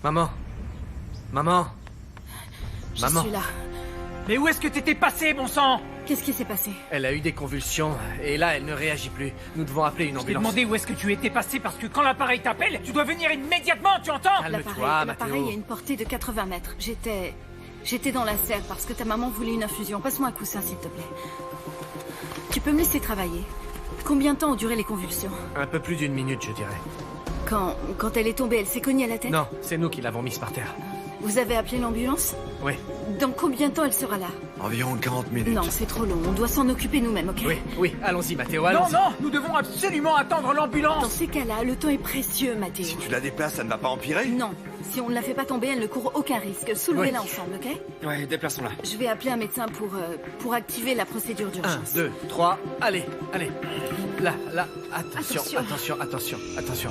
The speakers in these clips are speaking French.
Maman. Maman. Je Maman. suis là. Mais où est-ce que t'étais passé, bon sang? Qu'est-ce qui s'est passé? Elle a eu des convulsions, et là, elle ne réagit plus. Nous devons appeler une Je t'ai ambulance. demandé où est-ce que tu étais passé parce que quand l'appareil t'appelle, tu dois venir immédiatement, tu entends? Calme-toi, L'appareil Mathéo. a une portée de 80 mètres. J'étais dans la serre parce que ta maman voulait une infusion. Passe-moi un coussin, s'il te plaît. Tu peux me laisser travailler. Combien de temps ont duré les convulsions? Un peu plus d'une minute, je dirais. Quand elle est tombée, elle s'est cognée à la tête? Non, c'est nous qui l'avons mise par terre. Vous avez appelé l'ambulance? Oui. Dans combien de temps elle sera là? Environ 40 minutes. Non, c'est trop long. On doit s'en occuper nous-mêmes, ok? Oui, allons-y, Mathéo, Non, allons-y. non, nous devons absolument attendre Dans l'ambulance. ces cas-là, le temps est précieux, Mathéo. Si tu la déplaces, ça ne va pas empirer? Non. Si on ne la fait pas tomber, elle ne court aucun risque. Soulevez-la ensemble, ok? Ouais, déplaçons-la. Je vais appeler un médecin pour activer la procédure 1, d'urgence. 2, 3, allez. Là, attention. Attention.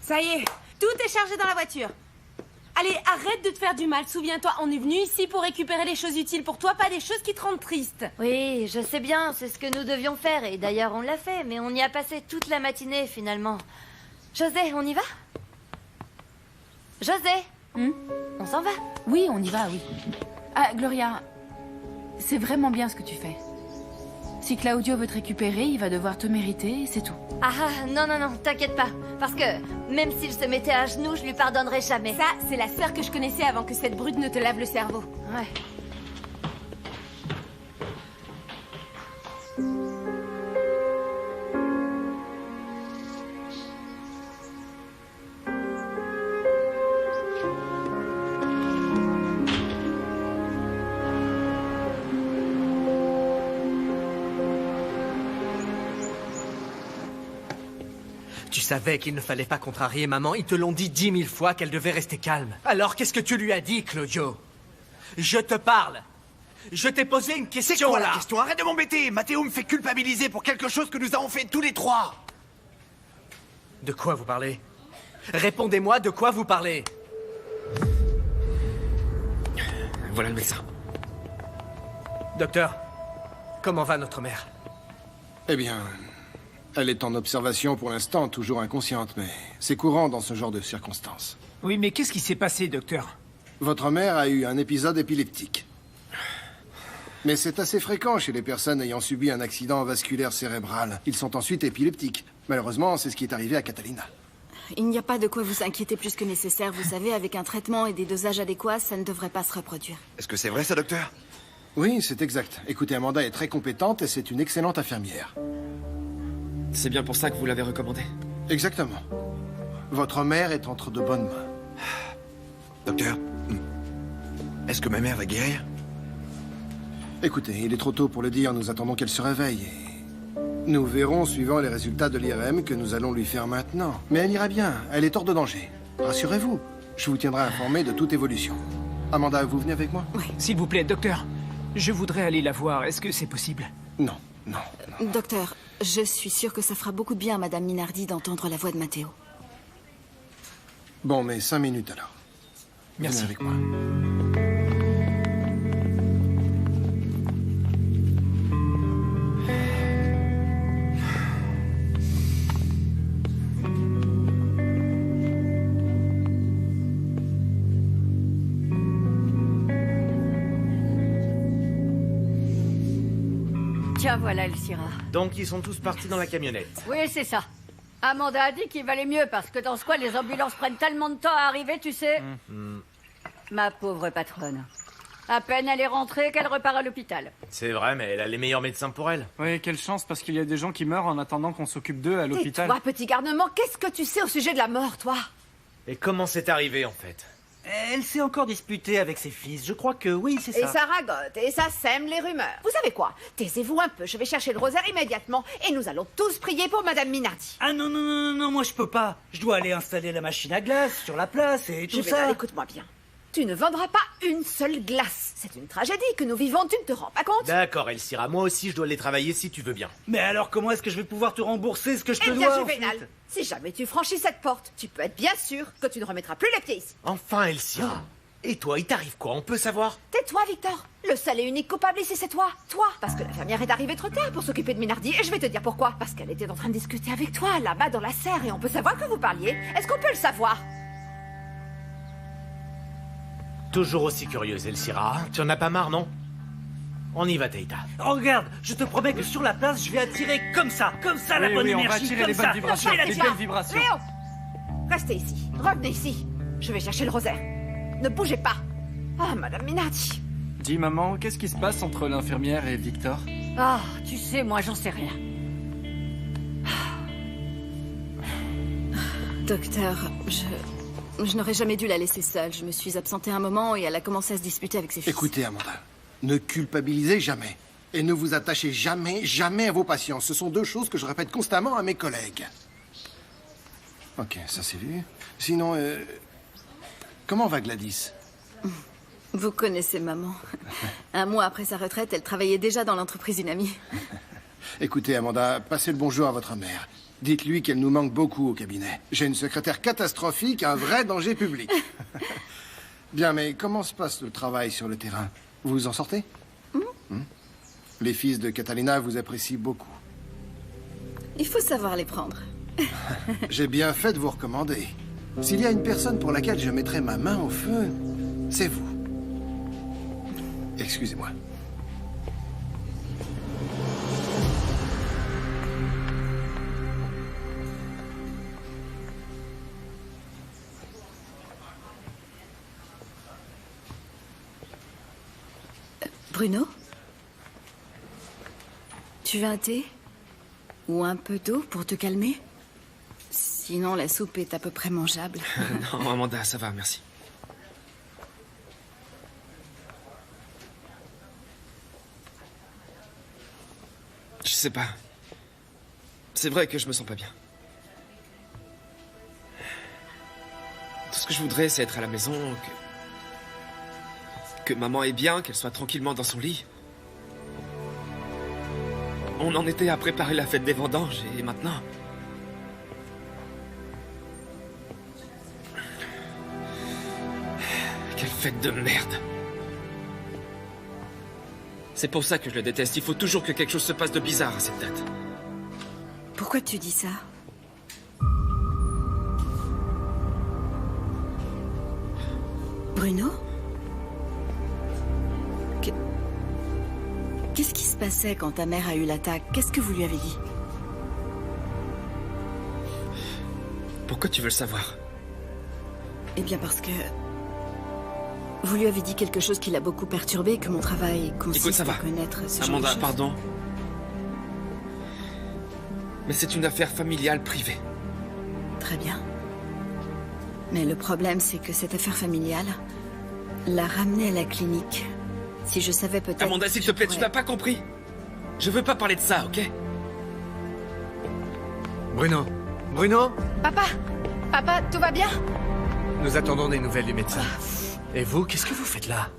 Ça y est, tout est chargé dans la voiture. Allez, arrête de te faire du mal. Souviens-toi, on est venu ici pour récupérer les choses utiles pour toi, pas des choses qui te rendent triste. Oui, je sais bien, c'est ce que nous devions faire. Et d'ailleurs, on l'a fait, mais on y a passé toute la matinée, finalement. José, on y va? José, on s'en va? Oui, on y va, oui. Ah, Gloria, c'est vraiment bien ce que tu fais. Si Claudio veut te récupérer, il va devoir te mériter, et c'est tout. Non, t'inquiète pas. Parce que même s'il se mettait à genoux, je lui pardonnerai jamais. Ça, c'est la sœur que je connaissais avant que cette brute ne te lave le cerveau. Ouais. Tu savais qu'il ne fallait pas contrarier maman. Ils te l'ont dit 10 000 fois qu'elle devait rester calme. Alors, qu'est-ce que tu lui as dit, Claudio? Je te parle. Je t'ai posé une question, C'est quoi là. la question? Arrête de m'embêter. Mathéo me fait culpabiliser pour quelque chose que nous avons fait tous les trois. De quoi vous parlez? Répondez-moi, de quoi vous parlez? Voilà le médecin. Docteur, comment va notre mère? Eh bien, elle est en observation pour l'instant, toujours inconsciente, mais c'est courant dans ce genre de circonstances. Oui, mais qu'est-ce qui s'est passé, docteur? Votre mère a eu un épisode épileptique. Mais c'est assez fréquent chez les personnes ayant subi un accident vasculaire cérébral. Ils sont ensuite épileptiques. Malheureusement, c'est ce qui est arrivé à Catalina. Il n'y a pas de quoi vous inquiéter plus que nécessaire. Vous savez, avec un traitement et des dosages adéquats, ça ne devrait pas se reproduire. Est-ce que c'est vrai ça, docteur? Oui, c'est exact. Écoutez, Amanda est très compétente et c'est une excellente infirmière. C'est bien pour ça que vous l'avez recommandé. Exactement. Votre mère est entre de bonnes mains. Docteur, est-ce que ma mère va guérir? Écoutez, il est trop tôt pour le dire, nous attendons qu'elle se réveille et nous verrons suivant les résultats de l'IRM que nous allons lui faire maintenant. Mais elle ira bien, elle est hors de danger. Rassurez-vous, je vous tiendrai informé de toute évolution. Amanda, vous venez avec moi? Oui. S'il vous plaît, docteur, je voudrais aller la voir. Est-ce que c'est possible? Non. Docteur, je suis sûre que ça fera beaucoup de bien à Madame Minardi d'entendre la voix de Mathéo. Bon, mais 5 minutes alors. Merci. Venez avec moi. Tiens, voilà, Elcira. Donc ils sont tous partis dans la camionnette. Oui, c'est ça. Amanda a dit qu'il valait mieux parce que dans ce coin, les ambulances prennent tellement de temps à arriver, tu sais. Ma pauvre patronne. À peine elle est rentrée qu'elle repart à l'hôpital. C'est vrai, mais elle a les meilleurs médecins pour elle. Oui, quelle chance, parce qu'il y a des gens qui meurent en attendant qu'on s'occupe d'eux à l'hôpital. Toi, petit garnement, qu'est-ce que tu sais au sujet de la mort, toi? Et comment c'est arrivé, en fait? Elle s'est encore disputée avec ses fils. Je crois que oui, c'est ça. Et ça ragote, et ça sème les rumeurs. Vous savez quoi? Taisez-vous un peu, je vais chercher le rosaire immédiatement, et nous allons tous prier pour Madame Minardi. Ah non, moi je peux pas. Je dois aller installer la machine à glace sur la place et tout ça. Écoute-moi bien. Tu ne vendras pas une seule glace. C'est une tragédie que nous vivons, tu ne te rends pas compte? D'accord, Elcira, moi aussi je dois aller travailler si tu veux bien. Mais alors comment est-ce que je vais pouvoir te rembourser ce que je te Eh bien, dois Juvénal, ensuite si jamais tu franchis cette porte, tu peux être bien sûr que tu ne remettras plus les pieds ici. Enfin, Elcira. Et toi, il t'arrive quoi? On peut savoir? Tais-toi, Victor. Le seul et unique coupable ici, c'est toi. Toi. Parce que l'infirmière est arrivée trop tard pour s'occuper de Minardi. Et je vais te dire pourquoi. Parce qu'elle était en train de discuter avec toi, là-bas dans la serre. Et on peut savoir que vous parliez. Est-ce qu'on peut le savoir? Toujours aussi curieuse, Elcira. Tu en as pas marre, non? On y va, Taïta. Regarde, je te promets que sur la place, je vais attirer comme ça la bonne on va énergie, attirer comme les ça. bonnes vibrations, Et la les tiens. belles vibrations. Léo! Restez ici. Revenez ici. Je vais chercher le rosaire. Ne bougez pas. Ah, Madame Minardi. Dis, maman, qu'est-ce qui se passe entre l'infirmière et Victor? Ah, tu sais, moi, j'en sais rien. Docteur, je n'aurais jamais dû la laisser seule. Je me suis absentée un moment et elle a commencé à se disputer avec ses fils. Écoutez, Amanda, ne culpabilisez jamais. Et ne vous attachez jamais à vos patients. Ce sont deux choses que je répète constamment à mes collègues. Ok, ça c'est vu. Sinon, comment va Gladys? Vous connaissez maman. Un mois après sa retraite, elle travaillait déjà dans l'entreprise d'une amie. Écoutez, Amanda, passez le bonjour à votre mère. Dites-lui qu'elle nous manque beaucoup au cabinet. J'ai une secrétaire catastrophique, un vrai danger public. Bien, mais comment se passe le travail sur le terrain? Vous vous en sortez? Les fils de Catalina vous apprécient beaucoup. Il faut savoir les prendre. J'ai bien fait de vous recommander. S'il y a une personne pour laquelle je mettrai ma main au feu, c'est vous. Excusez-moi. Bruno? Tu veux un thé? Ou un peu d'eau pour te calmer? Sinon, la soupe est à peu près mangeable. Non, Amanda, ça va, merci. Je sais pas. C'est vrai que je me sens pas bien. Tout ce que je voudrais, c'est être à la maison, que maman est bien, qu'elle soit tranquillement dans son lit. On en était à préparer la fête des vendanges, et maintenant... Quelle fête de merde. C'est pour ça que je le déteste. Il faut toujours que quelque chose se passe de bizarre à cette date. Pourquoi tu dis ça? Bruno? Qu'est-ce qui se passait quand ta mère a eu l'attaque? Qu'est-ce que vous lui avez dit? Pourquoi tu veux le savoir? Eh bien parce que... Vous lui avez dit quelque chose qui l'a beaucoup perturbé, que mon travail consiste Écoute, ça va. à connaître ce genre de Amanda, choses. pardon. Mais c'est une affaire familiale privée. Très bien. Mais le problème, c'est que cette affaire familiale l'a ramenée à la clinique. Si je savais peut-être... Amanda, s'il te plaît, tu n'as pas compris. Je veux pas parler de ça, ok? Bruno? Bruno? Papa, tout va bien? Nous attendons des nouvelles du médecin. Et vous, qu'est-ce que vous faites là?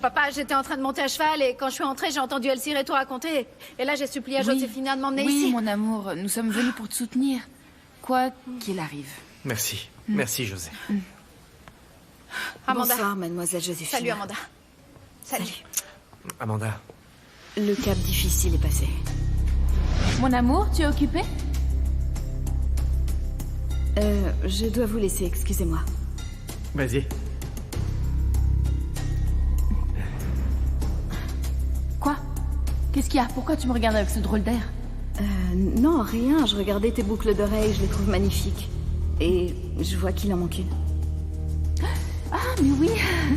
Papa, j'étais en train de monter à cheval et quand je suis entrée, j'ai entendu Elcire et tout raconter. Et là, j'ai supplié à Joséphina de m'emmener ici. Oui, mon amour, nous sommes venus pour te soutenir. Quoi qu'il arrive. Merci. Merci, José. Amanda. Bonsoir, mademoiselle Joséphine. Salut, Amanda. Salut. Amanda. Le cap difficile est passé. Mon amour, tu es occupée? Je dois vous laisser, excusez-moi. Vas-y. Quoi? Qu'est-ce qu'il y a? Pourquoi tu me regardes avec ce drôle d'air? Non, rien. Je regardais tes boucles d'oreilles, je les trouve magnifiques. Et je vois qu'il en manque une. Ah, mais oui.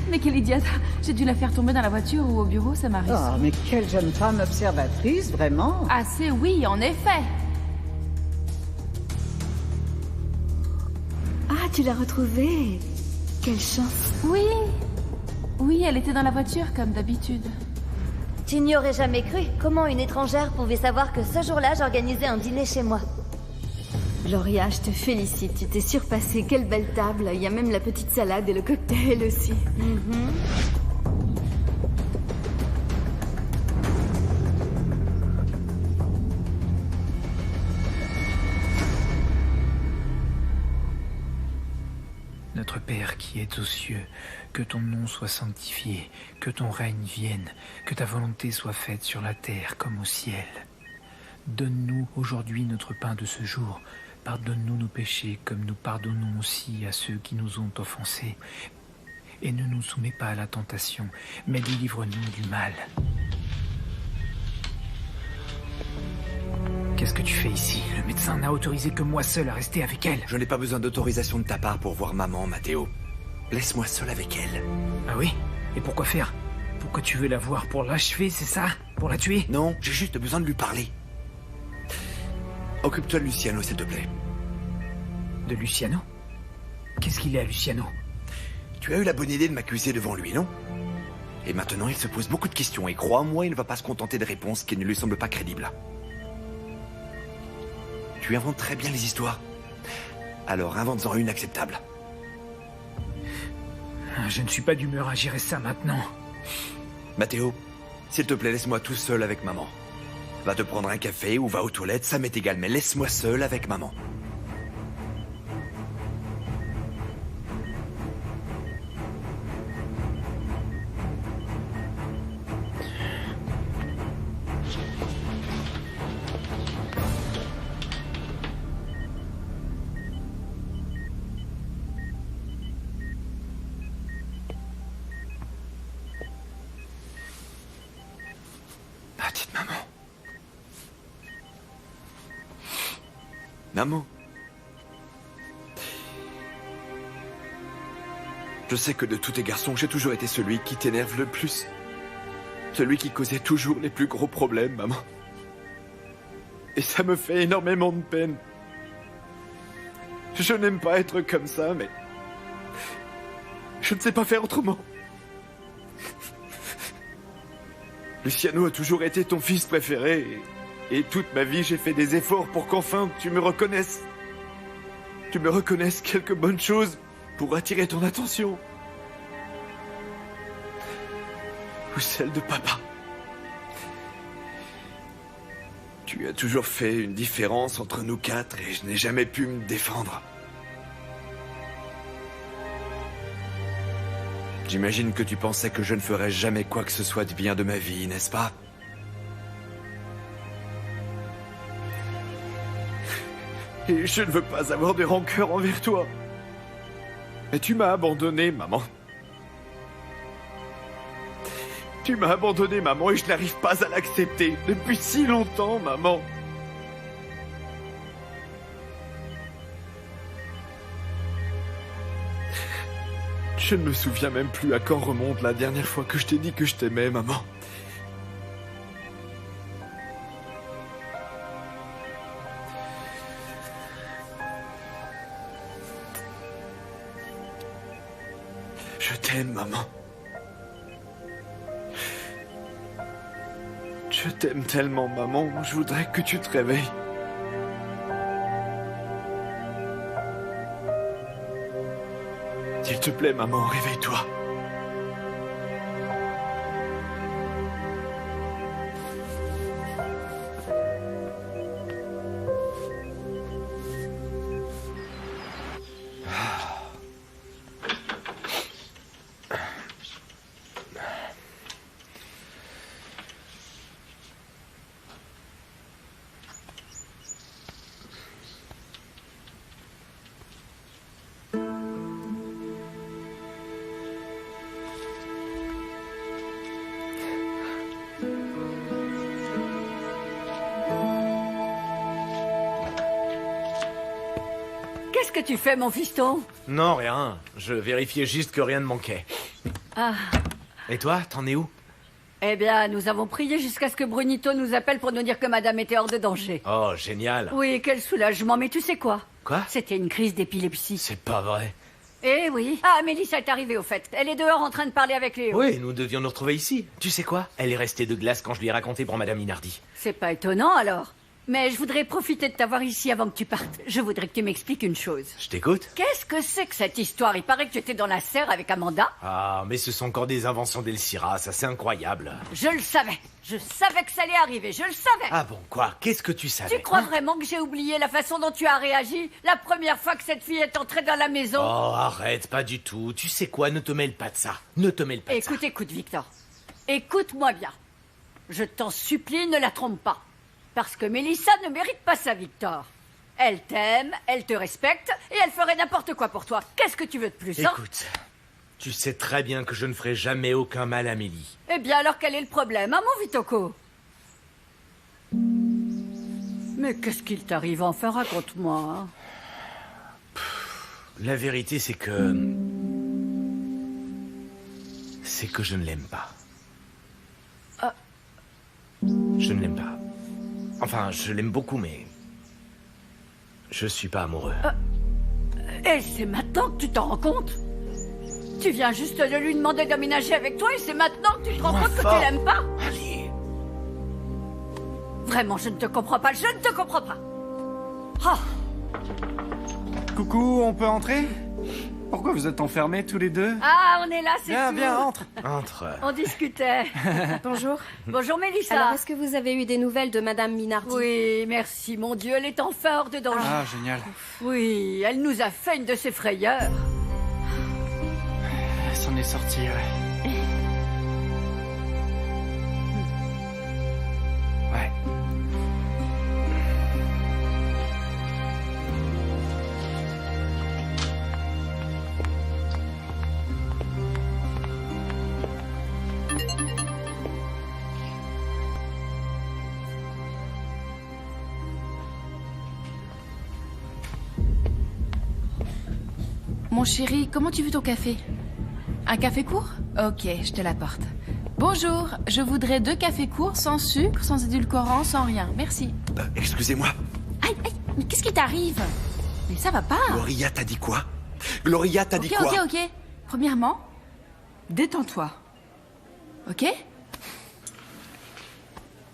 Mais quelle idiote. J'ai dû la faire tomber dans la voiture ou au bureau, ça m'arrive. Oh, mais quelle jeune femme observatrice, vraiment. Assez, oui, en effet. Ah, tu l'as retrouvée. Quelle chance. Oui. Oui, elle était dans la voiture, comme d'habitude. Tu n'y aurais jamais cru. Comment une étrangère pouvait savoir que ce jour-là, j'organisais un dîner chez moi? Gloria, je te félicite. Tu t'es surpassée. Quelle belle table. Il y a même la petite salade et le cocktail aussi. Notre père Père qui es aux cieux, que ton nom soit sanctifié, que ton règne vienne, que ta volonté soit faite sur la terre comme au ciel. Donne-nous aujourd'hui notre pain de ce jour. Pardonne-nous nos péchés comme nous pardonnons aussi à ceux qui nous ont offensés. Et ne nous soumets pas à la tentation, mais délivre-nous du mal. Qu'est-ce que tu fais ici? Le médecin n'a autorisé que moi seul à rester avec elle. Je n'ai pas besoin d'autorisation de ta part pour voir maman, Matteo. Laisse-moi seul avec elle. Ah oui? Et pourquoi faire? Pourquoi tu veux la voir? Pour l'achever, c'est ça? Pour la tuer? Non, j'ai juste besoin de lui parler. Occupe-toi de Luciano, s'il te plaît. De Luciano? Qu'est-ce qu'il est à Luciano? Tu as eu la bonne idée de m'accuser devant lui, non? Et maintenant, il se pose beaucoup de questions, et crois-moi, il ne va pas se contenter de réponses qui ne lui semblent pas crédibles. Tu inventes très bien les histoires. Alors invente-en une acceptable. Je ne suis pas d'humeur à gérer ça maintenant. Matteo, s'il te plaît, laisse-moi tout seul avec maman. Va te prendre un café ou va aux toilettes, ça m'est égal, mais laisse-moi seul avec maman. Petite maman. Maman. Je sais que de tous tes garçons, j'ai toujours été celui qui t'énerve le plus. Celui qui causait toujours les plus gros problèmes, maman. Et ça me fait énormément de peine. Je n'aime pas être comme ça, mais... je ne sais pas faire autrement. Luciano a toujours été ton fils préféré, et toute ma vie j'ai fait des efforts pour qu'enfin tu me reconnaisses. Tu me reconnaisses quelques bonnes choses pour attirer ton attention. Ou celle de papa. Tu as toujours fait une différence entre nous quatre et je n'ai jamais pu me défendre. J'imagine que tu pensais que je ne ferais jamais quoi que ce soit de bien de ma vie, n'est-ce pas? Et je ne veux pas avoir de rancœur envers toi. Mais tu m'as abandonné, maman. Tu m'as abandonné, maman, et je n'arrive pas à l'accepter. Depuis si longtemps, maman. Je ne me souviens même plus à quand remonte la dernière fois que je t'ai dit que je t'aimais, maman. Je t'aime, maman. Je t'aime tellement, maman. Je voudrais que tu te réveilles. S'il te plaît, maman, réveille-toi. Qu'est-ce que tu fais, mon fiston? Non, rien. Je vérifiais juste que rien ne manquait. Ah. Et toi, t'en es où? Eh bien, nous avons prié jusqu'à ce que Brunito nous appelle pour nous dire que madame était hors de danger. Oh, génial. Oui, quel soulagement, mais tu sais quoi? Quoi? C'était une crise d'épilepsie. C'est pas vrai. Eh oui. Ah, Mélissa est arrivée au fait. Elle est dehors en train de parler avec Léo. Oui, nous devions nous retrouver ici. Tu sais quoi? Elle est restée de glace quand je lui ai raconté pour Madame Minardi. C'est pas étonnant alors. Mais je voudrais profiter de t'avoir ici avant que tu partes. Je voudrais que tu m'expliques une chose. Je t'écoute. Qu'est-ce que c'est que cette histoire? Il paraît que tu étais dans la serre avec Amanda. Ah, mais ce sont encore des inventions d'Elcira, ça c'est incroyable. Je le savais. Je savais que ça allait arriver, je le savais. Ah bon, quoi? Qu'est-ce que tu savais? Tu crois vraiment que j'ai oublié la façon dont tu as réagi la première fois que cette fille est entrée dans la maison? Oh, arrête, pas du tout. Tu sais quoi, ne te mêle pas de ça. Ne te mêle pas de ça. Écoute, Victor. Écoute-moi bien. Je t'en supplie, ne la trompe pas. Parce que Mélissa ne mérite pas ça, Victor. Elle t'aime, elle te respecte, et elle ferait n'importe quoi pour toi. Qu'est-ce que tu veux de plus, hein? Écoute, tu sais très bien que je ne ferai jamais aucun mal à Mélie. Eh bien, alors quel est le problème, hein, mon Vitoko? Mais qu'est-ce qu'il t'arrive? Enfin, raconte-moi. Hein. La vérité, c'est que je ne l'aime pas. Je ne l'aime pas. Enfin, je l'aime beaucoup, mais je suis pas amoureux. Et c'est maintenant que tu t'en rends compte? Tu viens juste de lui demander d'aménager avec toi et c'est maintenant que tu te rends compte que tu l'aimes pas? Allez. Vraiment, je ne te comprends pas, je ne te comprends pas. Oh. Coucou, on peut entrer? Pourquoi vous êtes enfermés tous les deux? Ah, on est là, c'est Viens, tout. viens, entre. Entre. On discutait. Bonjour. Bonjour, Mélissa. Alors, est-ce que vous avez eu des nouvelles de Madame Minardi? Oui, merci, mon Dieu, elle est enfin hors de danger. Ah, génial. Oui, elle nous a fait une de ses frayeurs. Elle s'en est sortie, ouais. Ouais. Mon chéri, comment tu veux ton café? Un café court? Ok, je te l'apporte. Bonjour, je voudrais 2 cafés courts, sans sucre, sans édulcorant, sans rien. Merci. Excusez-moi. Aïe, aïe, mais qu'est-ce qui t'arrive? Mais ça va pas. Gloria t'a dit quoi? Gloria t'a dit quoi? Ok. Premièrement, détends-toi. Ok?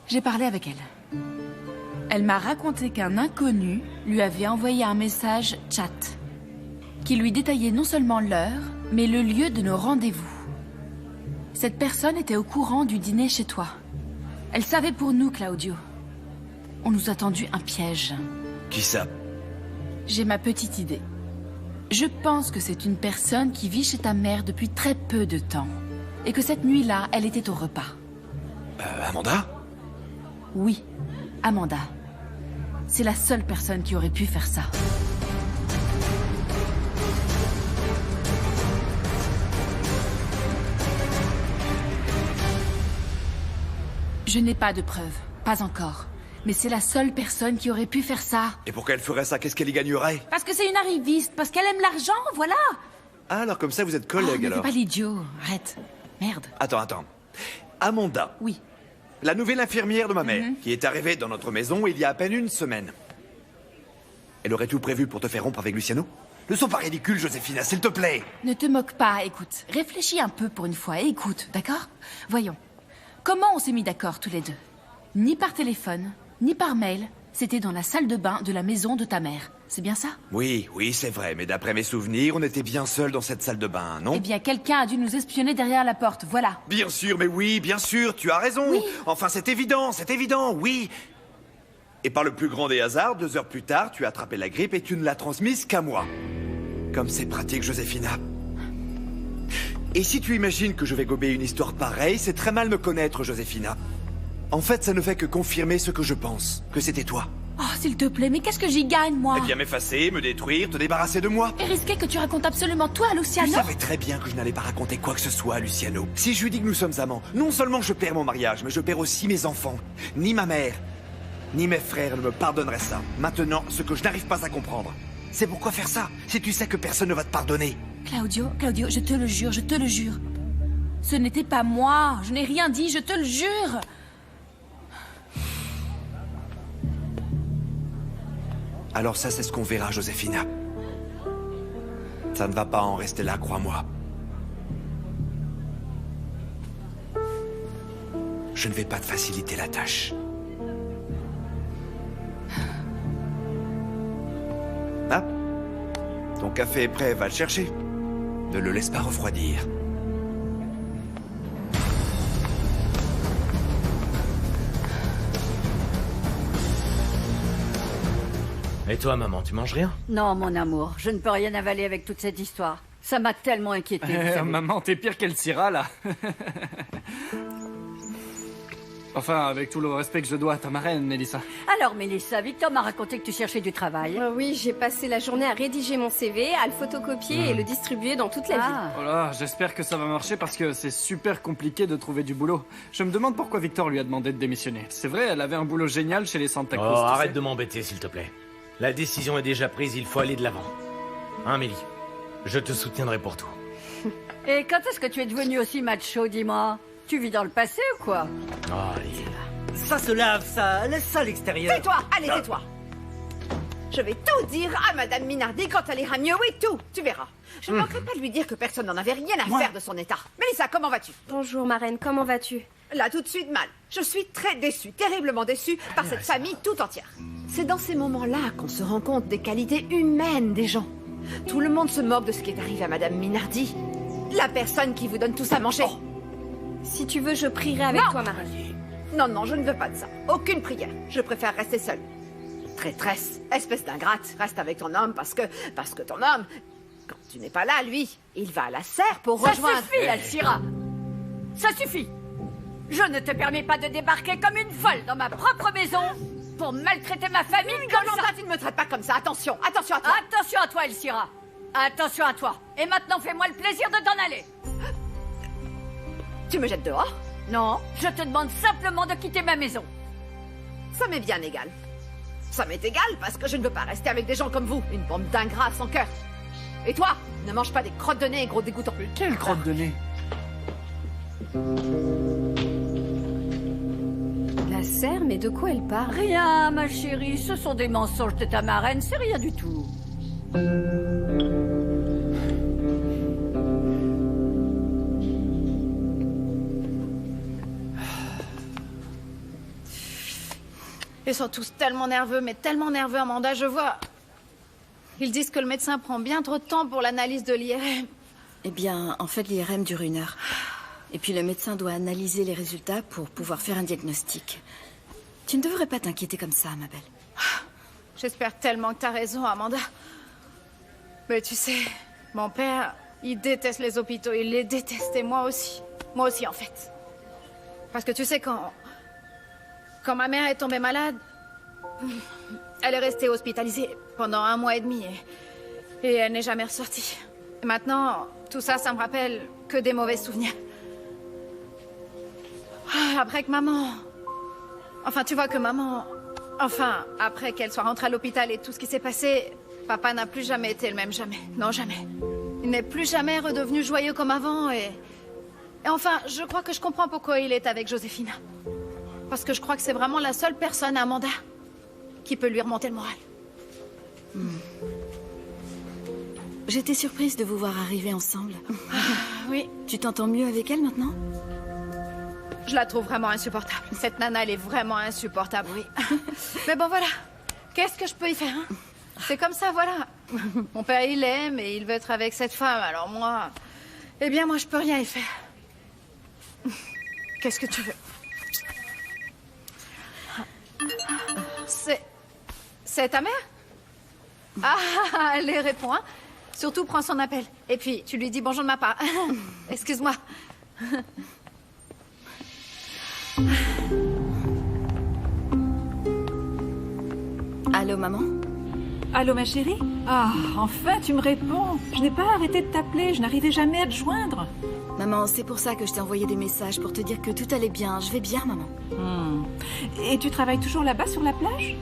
J'ai parlé avec elle. Elle m'a raconté qu'un inconnu lui avait envoyé un message chat qui lui détaillait non seulement l'heure, mais le lieu de nos rendez-vous. Cette personne était au courant du dîner chez toi. Elle savait pour nous, Claudio. On nous a tendu un piège. Qui ça? J'ai ma petite idée. Je pense que c'est une personne qui vit chez ta mère depuis très peu de temps. Et que cette nuit-là, elle était au repas. Amanda? Oui, Amanda. C'est la seule personne qui aurait pu faire ça. Je n'ai pas de preuves, pas encore. Mais c'est la seule personne qui aurait pu faire ça. Et pourquoi elle ferait ça? Qu'est-ce qu'elle y gagnerait? Parce que c'est une arriviste, parce qu'elle aime l'argent, voilà. Ah, alors comme ça, vous êtes collègues, Ne alors? fais pas l'idiot, arrête. Merde. Attends. Amanda. Oui. La nouvelle infirmière de ma mère, qui est arrivée dans notre maison il y a à peine une semaine. Elle aurait tout prévu pour te faire rompre avec Luciano? Ne sois pas ridicule, Joséphina, s'il te plaît. Ne te moque pas, écoute. Réfléchis un peu pour une fois et écoute, d'accord? Voyons. Comment on s'est mis d'accord tous les deux? Ni par téléphone, ni par mail. C'était dans la salle de bain de la maison de ta mère. C'est bien ça? Oui, c'est vrai, mais d'après mes souvenirs, on était bien seuls dans cette salle de bain, non? Eh bien, quelqu'un a dû nous espionner derrière la porte, voilà. Bien sûr, mais oui, bien sûr, tu as raison. Oui. Enfin, c'est évident, oui. Et par le plus grand des hasards, 2 heures plus tard, tu as attrapé la grippe et tu ne l'as transmise qu'à moi. Comme c'est pratique, Joséphina. Et si tu imagines que je vais gober une histoire pareille, c'est très mal me connaître, Joséphina. En fait, ça ne fait que confirmer ce que je pense, que c'était toi. Oh, s'il te plaît, mais qu'est-ce que j'y gagne, moi? Eh bien, m'effacer, me détruire, te débarrasser de moi. Et risquer que tu racontes absolument tout à Luciano? Tu savais très bien que je n'allais pas raconter quoi que ce soit à Luciano. Si je lui dis que nous sommes amants, non seulement je perds mon mariage, mais je perds aussi mes enfants. Ni ma mère, ni mes frères ne me pardonneraient ça. Maintenant, ce que je n'arrive pas à comprendre, c'est pourquoi faire ça, si tu sais que personne ne va te pardonner. Claudio, je te le jure, Ce n'était pas moi, je n'ai rien dit, je te le jure. Alors ça, c'est ce qu'on verra, Joséphina. Ça ne va pas en rester là, crois-moi. Je ne vais pas te faciliter la tâche. café est prêt, va le chercher. Ne le laisse pas refroidir. Et toi, maman, tu manges rien? Non, mon amour, je ne peux rien avaler avec toute cette histoire. Ça m'a tellement inquiété. Maman, t'es pire qu'elle Syrah, là. Enfin, avec tout le respect que je dois à ta marraine, Mélissa. Alors, Mélissa, Victor m'a raconté que tu cherchais du travail. Oui, j'ai passé la journée à rédiger mon CV, à le photocopier et le distribuer dans toute la ville. Oh là, j'espère que ça va marcher parce que c'est super compliqué de trouver du boulot. Je me demande pourquoi Victor lui a demandé de démissionner. C'est vrai, elle avait un boulot génial chez les Santa Cruz. Oh, arrête de m'embêter, s'il te plaît. La décision est déjà prise, il faut aller de l'avant. Hein, Mélie? Je te soutiendrai pour tout. Et quand est-ce que tu es devenu aussi macho, dis-moi? Tu vis dans le passé ou quoi? Oh, allez. Ça se lave, ça. Laisse ça à l'extérieur. Tais-toi, allez, tais-toi. Je vais tout dire à Madame Minardi quand elle ira mieux, oui, tout. Tu verras. Je ne manquerai pas de lui dire que personne n'en avait rien à faire de son état. Mélissa, comment vas-tu? Bonjour, marraine, comment vas-tu? Là, tout de suite, mal. Je suis très déçue, terriblement déçue par cette famille tout entière. C'est dans ces moments-là qu'on se rend compte des qualités humaines des gens. Tout le monde se moque de ce qui est arrivé à Madame Minardi. La personne qui vous donne tout à manger. Oh. Si tu veux, je prierai avec toi, marraine. Non, non, je ne veux pas de ça. Aucune prière. Je préfère rester seule. Traîtresse, espèce d'ingrate, reste avec ton homme parce que ton homme, quand tu n'es pas là, lui, il va à la serre pour rejoindre... Ça suffit, Alcira. Ça suffit. Je ne te permets pas de débarquer comme une folle dans ma propre maison pour maltraiter ma famille comme ça. Tu ne me traites pas comme ça. Attention, attention à toi. Attention à toi, Alcira. Attention à toi. Et maintenant, fais-moi le plaisir de t'en aller. Tu me jettes dehors? Non, je te demande simplement de quitter ma maison. Ça m'est bien égal. Ça m'est égal parce que je ne veux pas rester avec des gens comme vous, une bande d'ingrats sans cœur. Et toi, ne mange pas des crottes de nez, gros dégoûtant. Quelle crotte de nez? La serre, mais de quoi elle parle? Rien, ma chérie, ce sont des mensonges de ta marraine, c'est rien du tout. Ils sont tous tellement nerveux, mais tellement nerveux, Amanda, je vois. Ils disent que le médecin prend bien trop de temps pour l'analyse de l'IRM. Eh bien, en fait, l'IRM dure 1 heure. Et puis le médecin doit analyser les résultats pour pouvoir faire un diagnostic. Tu ne devrais pas t'inquiéter comme ça, ma belle. J'espère tellement que t'as raison, Amanda. Mais tu sais, mon père, il déteste les hôpitaux, il les déteste, et moi aussi. Moi aussi, en fait. Parce que tu sais, quand ma mère est tombée malade, elle est restée hospitalisée pendant 1 mois et demi, et elle n'est jamais ressortie. Et maintenant, tout ça, ça me rappelle que des mauvais souvenirs. Après que maman... Enfin, tu vois que maman... Enfin, après qu'elle soit rentrée à l'hôpital et tout ce qui s'est passé, papa n'a plus jamais été le même, jamais. Non, jamais. Il n'est plus jamais redevenu joyeux comme avant et enfin, je crois que je comprends pourquoi il est avec Joséphine. Parce que je crois que c'est vraiment la seule personne, Amanda, qui peut lui remonter le moral. J'étais surprise de vous voir arriver ensemble. Oui. Tu t'entends mieux avec elle maintenant? Je la trouve vraiment insupportable. Cette nana, elle est vraiment insupportable, oui. Mais bon, voilà. Qu'est-ce que je peux y faire, hein? C'est comme ça, voilà. Mon père, il aime et il veut être avec cette femme. Alors moi... Eh bien, moi, je peux rien y faire. Qu'est-ce que tu veux? C'est ta mère? Ah, elle répond, hein? Surtout, prends son appel. Et puis, tu lui dis bonjour de ma part. Excuse-moi. Allô, maman? Allô, ma chérie? Ah, enfin, tu me réponds. Je n'ai pas arrêté de t'appeler, je n'arrivais jamais à te joindre. Maman, c'est pour ça que je t'ai envoyé des messages, pour te dire que tout allait bien. Je vais bien, maman. Et tu travailles toujours là-bas, sur la plage?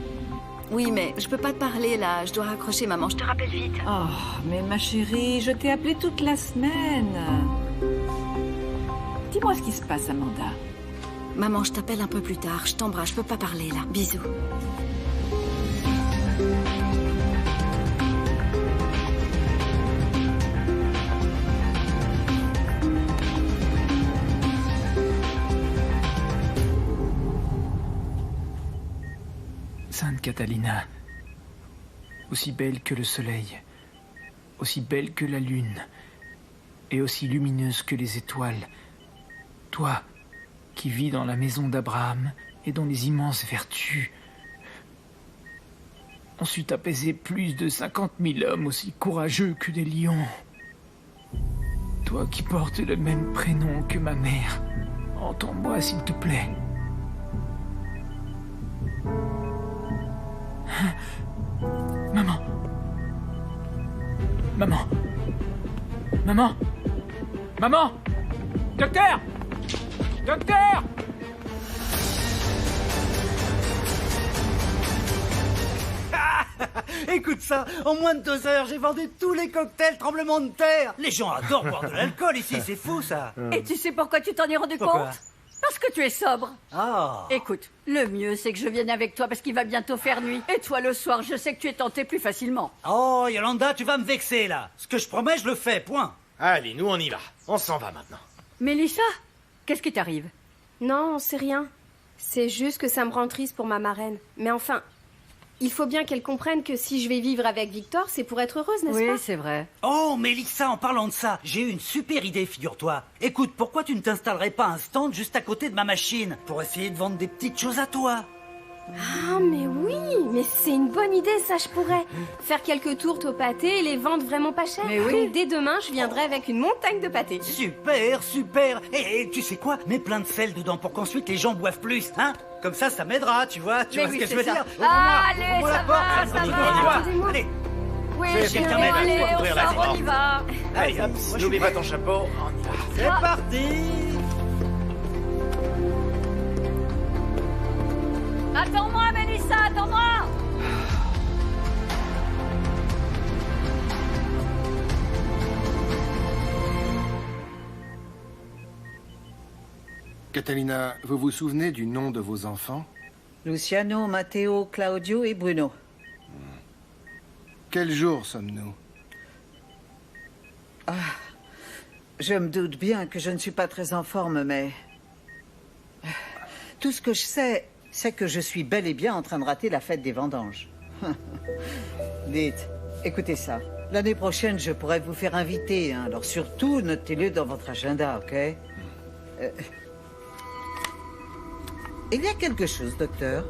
Oui, mais je peux pas te parler, là. Je dois raccrocher, maman. Je te rappelle vite. Oh, mais ma chérie, je t'ai appelée toute la semaine. Dis-moi ce qui se passe, Amanda. Maman, je t'appelle un peu plus tard. Je t'embrasse, je peux pas parler, là. Bisous. Sainte Catalina, aussi belle que le soleil, aussi belle que la lune, et aussi lumineuse que les étoiles. Toi, qui vis dans la maison d'Abraham et dont les immenses vertus ont su apaiser plus de 50 000 hommes aussi courageux que des lions. Toi qui portes le même prénom que ma mère, entends-moi s'il te plaît. Maman. Maman. Maman. Maman. Docteur. Docteur. Écoute ça, en moins de 2 heures, j'ai vendu tous les cocktails tremblement de terre. Les gens adorent boire de l'alcool ici, c'est fou ça. Et tu sais pourquoi tu t'en es rendu Pourquoi? compte? Parce que tu es sobre. Ah. Écoute, le mieux c'est que je vienne avec toi parce qu'il va bientôt faire nuit. Et toi le soir, je sais que tu es tenté plus facilement. Oh, Yolanda, tu vas me vexer là. Ce que je promets, je le fais, point. Allez, nous on y va. On s'en va maintenant. Mélissa, qu'est-ce qui t'arrive? Non, c'est rien. C'est juste que ça me rend triste pour ma marraine. Mais enfin, il faut bien qu'elle comprenne que si je vais vivre avec Victor, c'est pour être heureuse, n'est-ce pas? Oui, c'est vrai. Oh, Mélissa, en parlant de ça, j'ai eu une super idée, figure-toi. Écoute, pourquoi tu ne t'installerais pas un stand juste à côté de ma machine pour essayer de vendre des petites choses à toi? Ah, mais oui, mais c'est une bonne idée, ça, je pourrais. Faire quelques tourtes au pâté et les vendre vraiment pas cher. Mais oui. Donc, dès demain, je viendrai avec une montagne de pâté. Super, super. Et tu sais quoi? Mets plein de sel dedans pour qu'ensuite les gens boivent plus, hein? Comme ça m'aidera, tu vois Mais ce oui, que je c'est veux ça. dire? Ah, allez, Ouvre-moi ça la porte, va, ça ça me va. dit, allez. Oui, C'est chérie, quelqu'un m'aide. allez, on Ouvrir la sort, on y va. Allez, hop, n'oublie pas ton chapeau. On y va. C'est parti. Attends-moi, Mélissa, attends-moi. Catalina, vous vous souvenez du nom de vos enfants? Luciano, Matteo, Claudio et Bruno. Quel jour sommes-nous? Ah, je me doute bien que je ne suis pas très en forme, mais... Tout ce que je sais, c'est que je suis bel et bien en train de rater la fête des vendanges. Dites, écoutez ça. L'année prochaine, je pourrais vous faire inviter, hein, alors surtout, notez-le dans votre agenda, ok? Il y a quelque chose, docteur?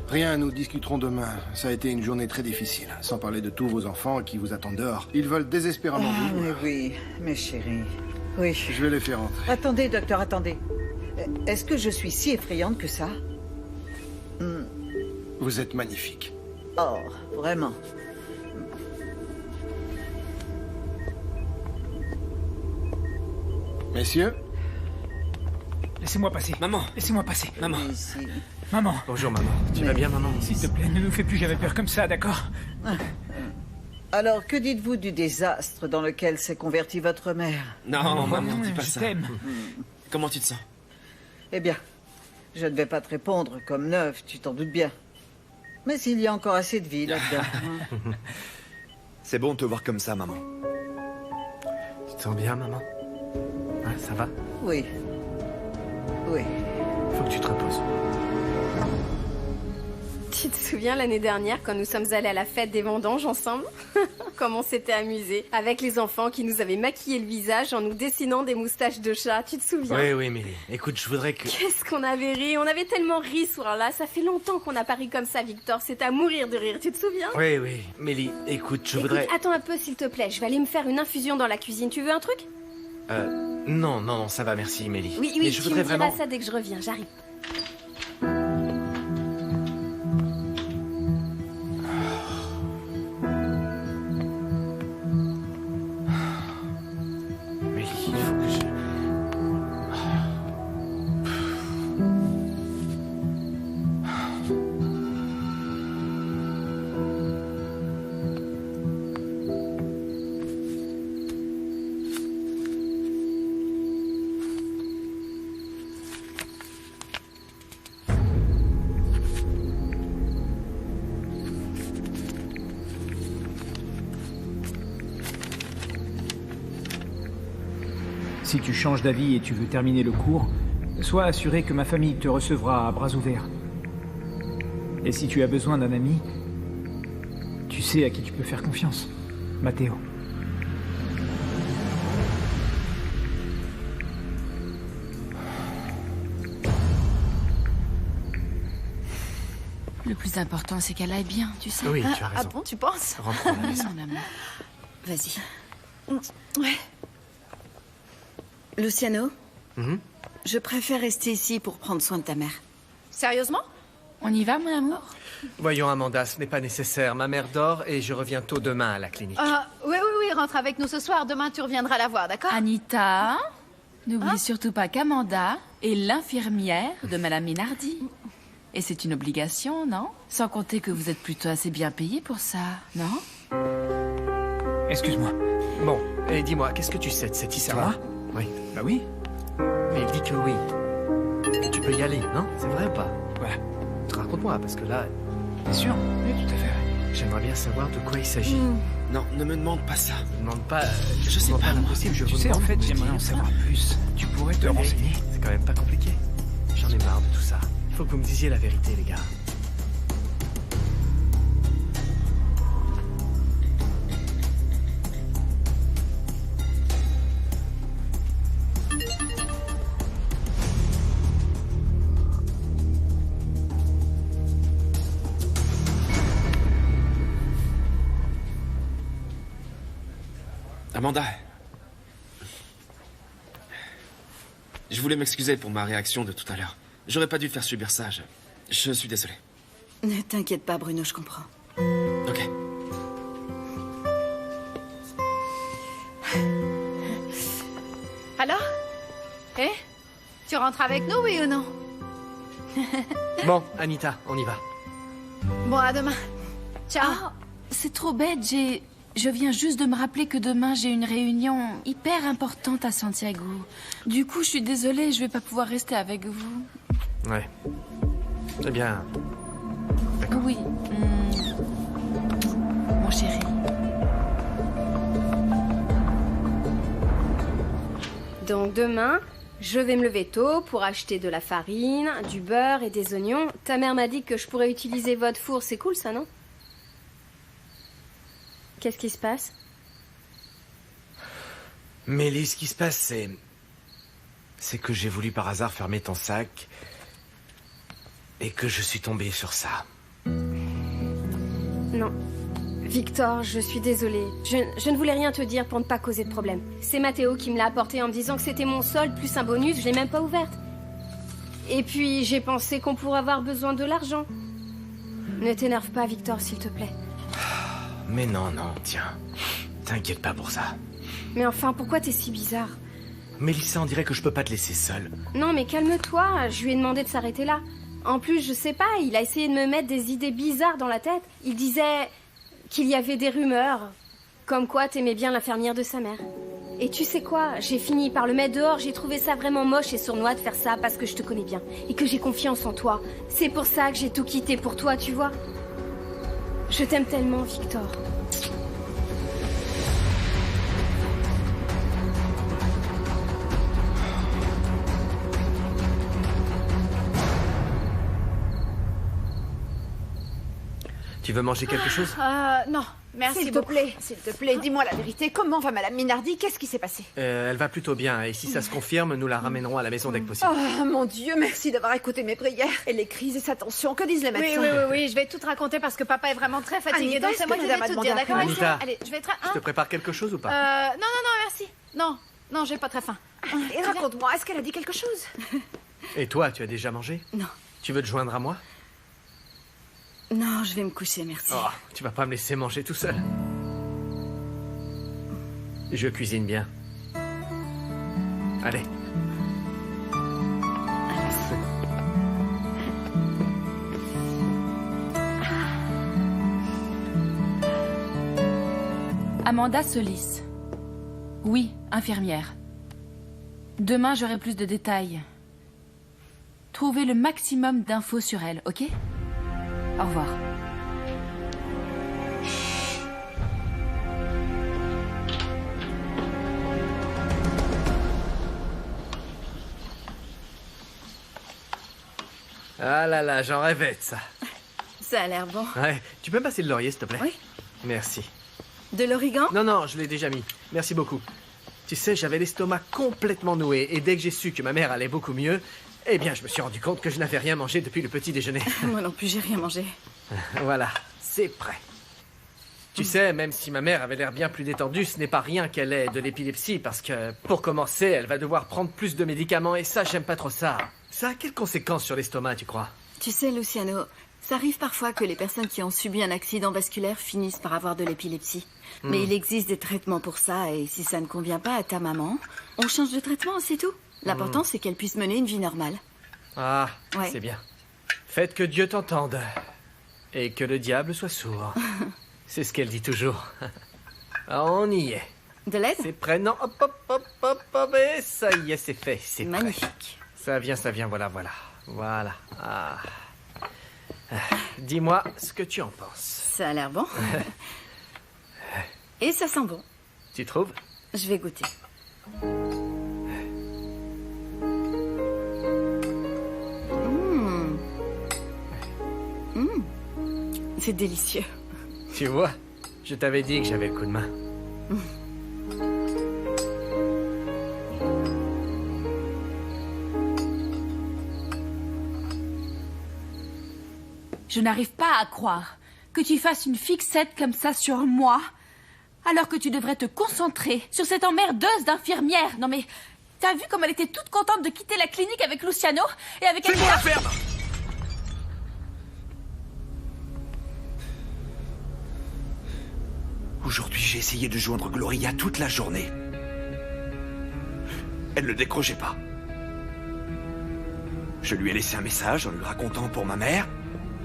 Rien, nous discuterons demain. Ça a été une journée très difficile, sans parler de tous vos enfants qui vous attendent dehors. Ils veulent désespérément Ah, vivre. mais oui, mes chéris. Oui. Je vais les faire entrer. Attendez, docteur, attendez. Est-ce que je suis si effrayante que ça? Vous êtes magnifique. Oh, vraiment. Messieurs? Laissez-moi passer. Maman. Laissez-moi passer. Maman. Maman. Bonjour, maman. Tu vas bien, maman? S'il te plaît, ne nous fais plus jamais peur comme ça, d'accord? Alors, que dites-vous du désastre dans lequel s'est convertie votre mère? Non, maman, dis pas je ça. t'aime. Comment tu te sens? Eh bien, je ne vais pas te répondre comme neuf, tu t'en doutes bien. Mais il y a encore assez de vie là-dedans. C'est bon de te voir comme ça, maman. Tu te sens bien, maman? Ouais, ça va? Oui. Oui. Faut que tu te reposes. Tu te souviens l'année dernière quand nous sommes allés à la fête des vendanges ensemble? Comme on s'était amusés avec les enfants qui nous avaient maquillé le visage en nous dessinant des moustaches de chat, tu te souviens? Oui, oui, mais écoute, je voudrais que... Qu'est-ce qu'on avait ri? On avait tellement ri ce soir-là. Ça fait longtemps qu'on n'a pas ri comme ça, Victor. C'était à mourir de rire, tu te souviens? Oui, oui. Mélie, écoute, je voudrais... Attends un peu, s'il te plaît. Je vais aller me faire une infusion dans la cuisine. Tu veux un truc? Non, ça va, merci, Mélie. Oui, mais je tu voudrais me diras vraiment... ça dès que je reviens. J'arrive. Mélie, il faut que je... Si tu changes d'avis et tu veux terminer le cours, sois assuré que ma famille te recevra à bras ouverts. Et si tu as besoin d'un ami, tu sais à qui tu peux faire confiance. Matteo. Le plus important, c'est qu'elle aille bien, tu sais. Oui, tu as raison. Ah bon, tu penses? Rentre à la maison. Non, maman. Vas-y. Ouais. Luciano, Mhm. je préfère rester ici pour prendre soin de ta mère. Sérieusement? On y va, mon amour? Voyons, Amanda, ce n'est pas nécessaire. Ma mère dort et je reviens tôt demain à la clinique. Oui, rentre avec nous ce soir. Demain, tu reviendras la voir, d'accord? Anita, n'oublie surtout pas qu'Amanda est l'infirmière de Madame Minardi. Et c'est une obligation, non? Sans compter que vous êtes plutôt assez bien payé pour ça, non? Excuse-moi. Bon, et dis-moi, qu'est-ce que tu sais de cette histoire? Oui. Bah oui. Mais il dit que oui. Que tu peux y aller, non? C'est vrai ou pas? Voilà. Raconte-moi, parce que là... Bien sûr, oui, tout à fait. J'aimerais bien savoir de quoi il s'agit. Non, ne me demande pas ça. Ne demande pas... Je sais pas, l'impossible, je Tu vous sais, en demande fait, de me j'aimerais dire. en savoir plus. Tu pourrais te La vérité, renseigner. c'est quand même pas compliqué. J'en ai marre de tout ça. Il faut que vous me disiez la vérité, les gars. Amanda. Je voulais m'excuser pour ma réaction de tout à l'heure. J'aurais pas dû faire subir ça. Je suis désolé. Ne t'inquiète pas, Bruno, je comprends. Ok. Alors? Tu rentres avec nous, oui ou non? Bon, Anita, on y va. Bon, à demain. Ciao. Ah, c'est trop bête, je viens juste de me rappeler que demain j'ai une réunion hyper importante à Santiago. Du coup, je suis désolée, je vais pas pouvoir rester avec vous. Ouais. Eh bien... Oui. Mon chéri. Donc demain, je vais me lever tôt pour acheter de la farine, du beurre et des oignons. Ta mère m'a dit que je pourrais utiliser votre four, c'est cool ça, non? Qu'est-ce qui se passe? Mélie, ce qui se passe, c'est que j'ai voulu par hasard fermer ton sac et que je suis tombé sur ça. Non. Victor, je suis désolée. Je ne voulais rien te dire pour ne pas causer de problème. C'est Matteo qui me l'a apporté en me disant que c'était mon solde plus un bonus, je l'ai même pas ouverte. Et puis j'ai pensé qu'on pourrait avoir besoin de l'argent. Ne t'énerve pas, Victor, s'il te plaît. Mais non, tiens. T'inquiète pas pour ça. Mais enfin, pourquoi t'es si bizarre? Mélissa, on dirait que je peux pas te laisser seule. Non, mais calme-toi, je lui ai demandé de s'arrêter là. En plus, je sais pas, il a essayé de me mettre des idées bizarres dans la tête. Il disait qu'il y avait des rumeurs, comme quoi t'aimais bien l'infirmière de sa mère. Et tu sais quoi, j'ai fini par le mettre dehors, j'ai trouvé ça vraiment moche et sournois de faire ça parce que je te connais bien et que j'ai confiance en toi. C'est pour ça que j'ai tout quitté pour toi, tu vois. Je t'aime tellement, Victor. Tu veux manger quelque chose? Non, merci S'il te beaucoup. plaît, dis-moi la vérité. Comment va Madame Minardi? Qu'est-ce qui s'est passé? Elle va plutôt bien, et si ça se confirme, nous la ramènerons à la maison dès que possible. Oh, mon Dieu, merci d'avoir écouté mes prières. Et les crises et sa tension, que disent les médecins? Oui, je vais tout te raconter parce que papa est vraiment très fatigué. Anita, Donc c'est est-ce moi que qui vais madame tout a dire, demandé d'accord? Anita, Allez, je vais te... je te prépare quelque chose ou pas? Non, merci. Non, j'ai pas très faim. Et raconte-moi, est-ce qu'elle a dit quelque chose? Et toi, tu as déjà mangé? Non. Tu veux te joindre à moi? Non, je vais me coucher, merci. Oh, tu vas pas me laisser manger tout seul. Je cuisine bien. Allez. Amanda Solis. Oui, infirmière. Demain, j'aurai plus de détails. Trouvez le maximum d'infos sur elle, ok? Au revoir. Ah là là, j'en rêvais de ça. Ça a l'air bon. Ouais, tu peux me passer le laurier, s'il te plaît? Oui. Merci. De l'origan? Non, non, je l'ai déjà mis. Merci beaucoup. Tu sais, j'avais l'estomac complètement noué, et dès que j'ai su que ma mère allait beaucoup mieux, eh bien, je me suis rendu compte que je n'avais rien mangé depuis le petit déjeuner. Moi non plus, j'ai rien mangé. Voilà, c'est prêt. Tu sais, même si ma mère avait l'air bien plus détendue, ce n'est pas rien qu'elle ait de l'épilepsie, parce que, pour commencer, elle va devoir prendre plus de médicaments, et ça, j'aime pas trop ça. Ça a quelles conséquences sur l'estomac, tu crois? Tu sais, Luciano, ça arrive parfois que les personnes qui ont subi un accident vasculaire finissent par avoir de l'épilepsie. Mais il existe des traitements pour ça, et si ça ne convient pas à ta maman, on change de traitement, c'est tout. L'important, c'est qu'elle puisse mener une vie normale. Ah, Ouais. c'est bien. Faites que Dieu t'entende, et que le diable soit sourd. C'est ce qu'elle dit toujours. On y est. De l'aide? C'est prêt, non? Hop, hop, hop, hop, hop, et ça y est, c'est fait, c'est prêt. Magnifique. Ça vient, voilà, voilà. Voilà. Ah. Dis-moi ce que tu en penses. Ça a l'air bon. Et ça sent bon. Tu trouves? Je vais goûter. C'est délicieux. Tu vois, je t'avais dit que j'avais le coup de main. Je n'arrive pas à croire que tu fasses une fixette comme ça sur moi, alors que tu devrais te concentrer sur cette emmerdeuse d'infirmière. Non mais, t'as vu comme elle était toute contente de quitter la clinique avec Luciano et avec C'est moi la ferme! Aujourd'hui, j'ai essayé de joindre Gloria toute la journée. Elle ne décrochait pas. Je lui ai laissé un message en lui racontant pour ma mère,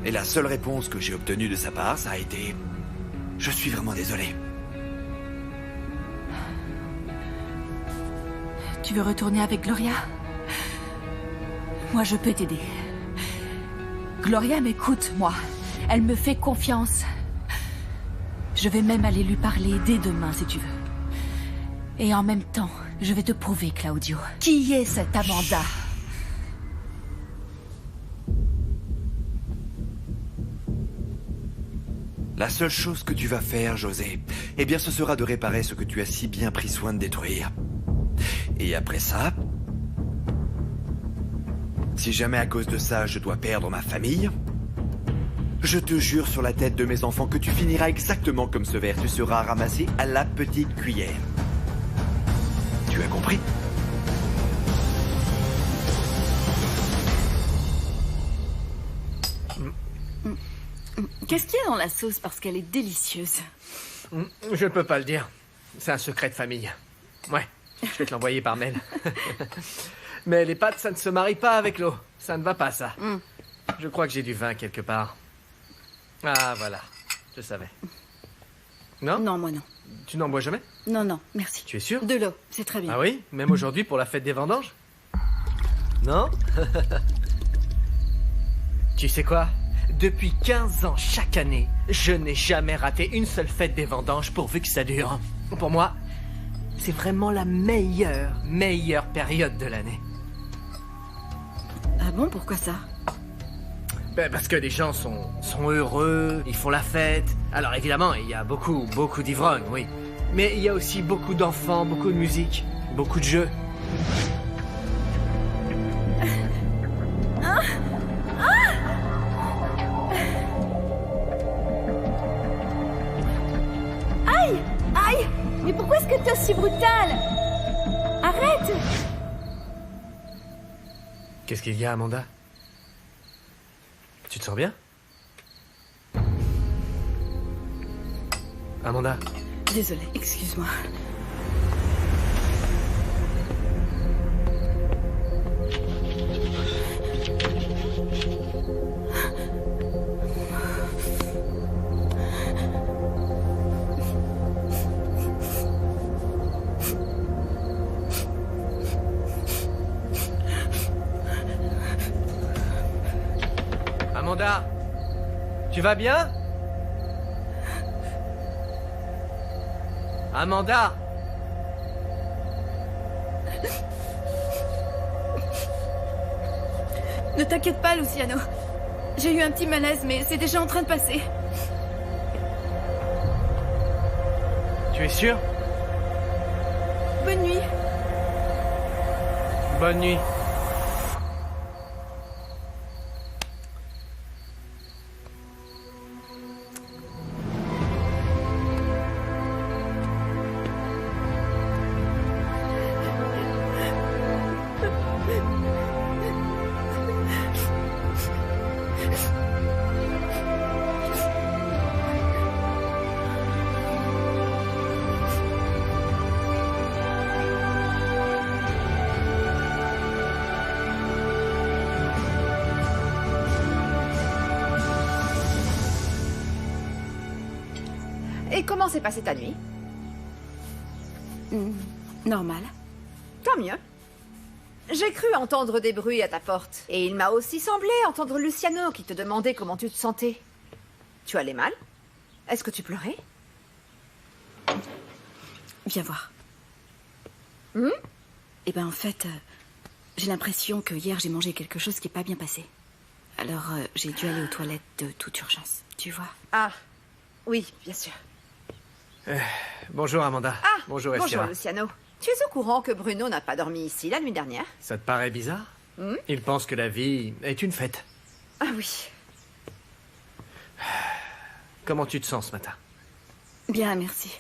et la seule réponse que j'ai obtenue de sa part, ça a été « Je suis vraiment désolé. » Tu veux retourner avec Gloria? Moi, je peux t'aider. Gloria m'écoute, moi. Elle me fait confiance. Je vais même aller lui parler dès demain, si tu veux. Et en même temps, je vais te prouver, Claudio, qui est cette Amanda. La seule chose que tu vas faire, José, eh bien, ce sera de réparer ce que tu as si bien pris soin de détruire. Et après ça, si jamais à cause de ça, je dois perdre ma famille, je te jure sur la tête de mes enfants que tu finiras exactement comme ce verre. Tu seras ramassé à la petite cuillère. Tu as compris? Qu'est-ce qu'il y a dans la sauce parce qu'elle est délicieuse? Je ne peux pas le dire. C'est un secret de famille. Ouais, je vais te l'envoyer par mail. Mais les pâtes, ça ne se marie pas avec l'eau. Ça ne va pas, ça. Je crois que j'ai du vin quelque part. Ah, voilà. Je savais. Non? Non, moi non. Tu n'en bois jamais? Non, non, merci. Tu es sûr? De l'eau, c'est très bien. Ah oui? Même aujourd'hui pour la fête des vendanges? Non? Tu sais quoi? Depuis 15 ans, chaque année, je n'ai jamais raté une seule fête des vendanges pourvu que ça dure. Pour moi, c'est vraiment la meilleure période de l'année. Ah bon, pourquoi ça? Ben parce que les gens sont heureux, ils font la fête. Alors évidemment, il y a beaucoup d'ivrognes, oui. Mais il y a aussi beaucoup d'enfants, beaucoup de musique, beaucoup de jeux. Aïe! Aïe! Mais pourquoi est-ce que t'es aussi brutal? Arrête! Qu'est-ce qu'il y a, Amanda? Tu te sens bien? Amanda? Désolée, excuse-moi. Amanda? Tu vas bien? Amanda? Ne t'inquiète pas, Luciano. J'ai eu un petit malaise, mais c'est déjà en train de passer. es sûr? Bonne nuit. Bonne nuit. Et comment s'est passée ta nuit? Normal. Tant mieux. J'ai cru entendre des bruits à ta porte. Et il m'a aussi semblé entendre Luciano qui te demandait comment tu te sentais. Tu allais mal? Est-ce que tu pleurais? Viens voir. Hmm? Eh ben en fait, j'ai l'impression que hier j'ai mangé quelque chose qui n'est pas bien passé. Alors j'ai dû aller aux toilettes de toute urgence, tu vois. Ah, oui, bien sûr. Bonjour Amanda. Ah, bonjour bonjour Estira. Luciano. Tu es au courant que Bruno n'a pas dormi ici la nuit dernière? Ça te paraît bizarre? Il pense que la vie est une fête. Ah oui. Comment tu te sens ce matin? Bien, merci.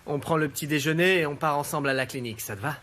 On prend le petit déjeuner et on part ensemble à la clinique, ça te va?